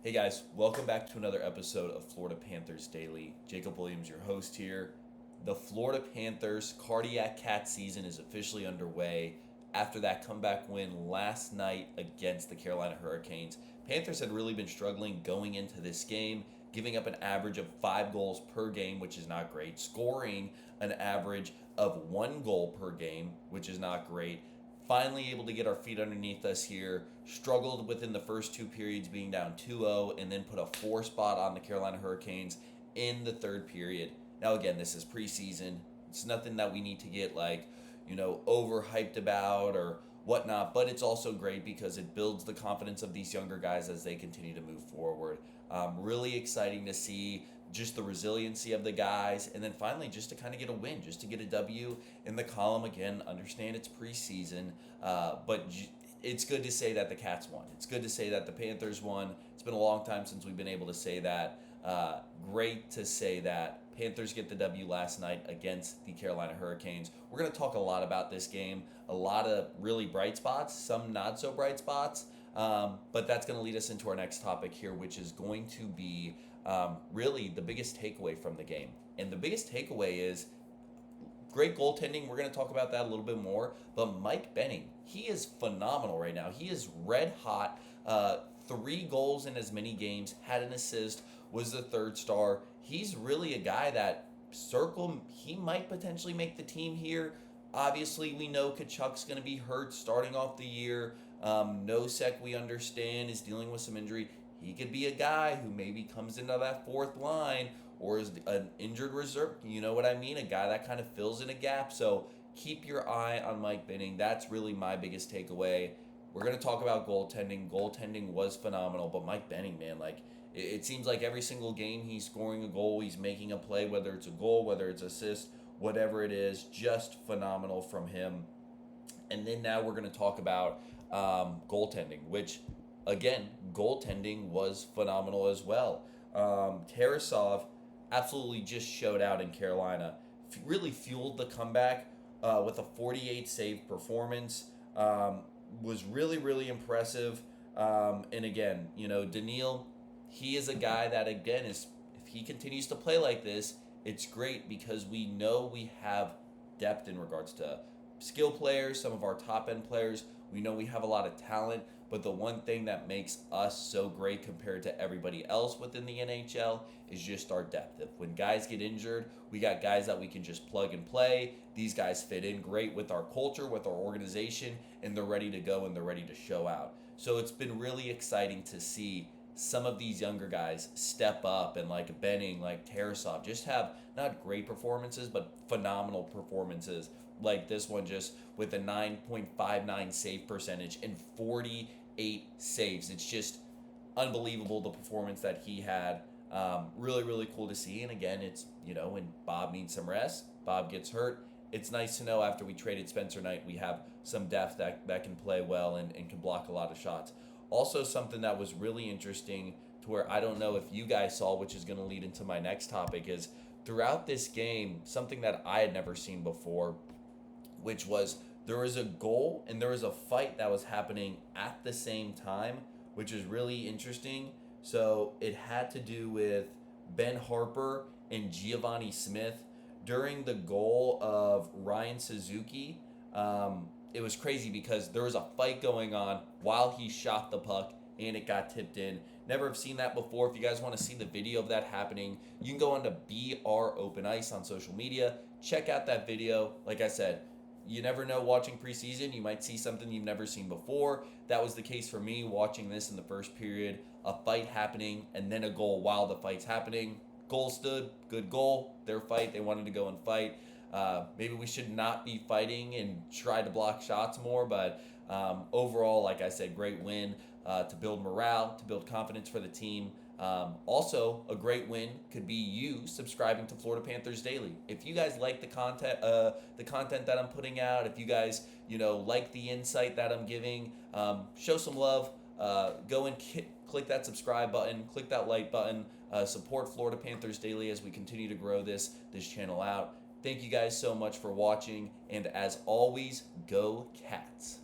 Hey guys, welcome back to another episode of Florida Panthers Daily. Jacob Williams, your host here. The Florida Panthers cardiac cat season is officially underway after that comeback win last night against the Carolina Hurricanes. Panthers had really been struggling going into this game, giving up an average of 5 goals per game, which is not great, scoring an average of 1 goal per game, which is not great. Finally able to get our feet underneath us here. Struggled within the first two periods, being down 2-0, and then put a 4 spot on the Carolina Hurricanes in the third period. Now again, this is preseason. It's nothing that we need to get overhyped about or whatnot, but it's also great because it builds the confidence of these younger guys as they continue to move forward. Really exciting to see just the resiliency of the guys, and then finally just to kind of get a win, just to get a W in the column. Again, understand it's preseason, but it's good to say that the Cats won. It's good to say that the Panthers won. It's been a long time since we've been able to say that. Great to say that Panthers get the W last night against the Carolina Hurricanes. We're going to talk a lot about this game, a lot of really bright spots, some not so bright spots, but that's going to lead us into our next topic here, which is going to be really the biggest takeaway from the game. And the biggest takeaway is great goaltending. We're going to talk about that a little bit more. But Mike Benning, he is phenomenal right now. He is red hot. 3 goals in as many games, had an assist, was the third star. He's really a guy that he might potentially make the team here. Obviously, we know Kachuk's going to be hurt starting off the year. Nosek, we understand, is dealing with some injury. He could be a guy who maybe comes into that fourth line or is an injured reserve. You know what I mean? A guy that kind of fills in a gap. So keep your eye on Mike Benning. That's really my biggest takeaway. We're going to talk about goaltending. Goaltending was phenomenal, but Mike Benning, man, it seems like every single game he's scoring a goal, he's making a play, whether it's a goal, whether it's assist, whatever it is, just phenomenal from him. And then now we're going to talk about goaltending, which, again, goaltending was phenomenal as well. Tarasov absolutely just showed out in Carolina. Really fueled the comeback with a 48 save performance. Was really, really impressive. And again, Daniil, he is a guy that, again, if he continues to play like this, it's great because we know we have depth in regards to skill players, some of our top-end players. We know we have a lot of talent, but the one thing that makes us so great compared to everybody else within the NHL is just our depth. When guys get injured, we got guys that we can just plug and play. These guys fit in great with our culture, with our organization, and they're ready to go and they're ready to show out. So it's been really exciting to see some of these younger guys step up, and like Benning, like Tarasov, just have not great performances, but phenomenal performances. Like this one, just with a 9.59 save percentage and 48 saves. It's just unbelievable, the performance that he had. Really, really cool to see. And again, it's, when Bob needs some rest, Bob gets hurt. It's nice to know after we traded Spencer Knight, we have some depth that can play well and can block a lot of shots. Also, something that was really interesting to where I don't know if you guys saw, which is going to lead into my next topic, is throughout this game, something that I had never seen before, which was there was a goal and there was a fight that was happening at the same time, which is really interesting. So it had to do with Ben Harper and Giovanni Smith during the goal of Ryan Suzuki. It was crazy because there was a fight going on while he shot the puck and it got tipped in. Never have seen that before. If you guys want to see the video of that happening, you can go on to BR Open Ice on social media. Check out that video. Like I said, you never know watching preseason. You might see something you've never seen before. That was the case for me watching this in the first period. A fight happening and then a goal while the fight's happening. Goal stood, good goal. Their fight, they wanted to go and fight. Maybe we should not be fighting and try to block shots more, but overall, like I said, great win to build morale, to build confidence for the team. Also, a great win could be you subscribing to Florida Panthers Daily. If you guys like the content that I'm putting out, if you guys like the insight that I'm giving, show some love. Go and click that subscribe button, click that like button. Support Florida Panthers Daily as we continue to grow this channel out. Thank you guys so much for watching, and as always, go Cats.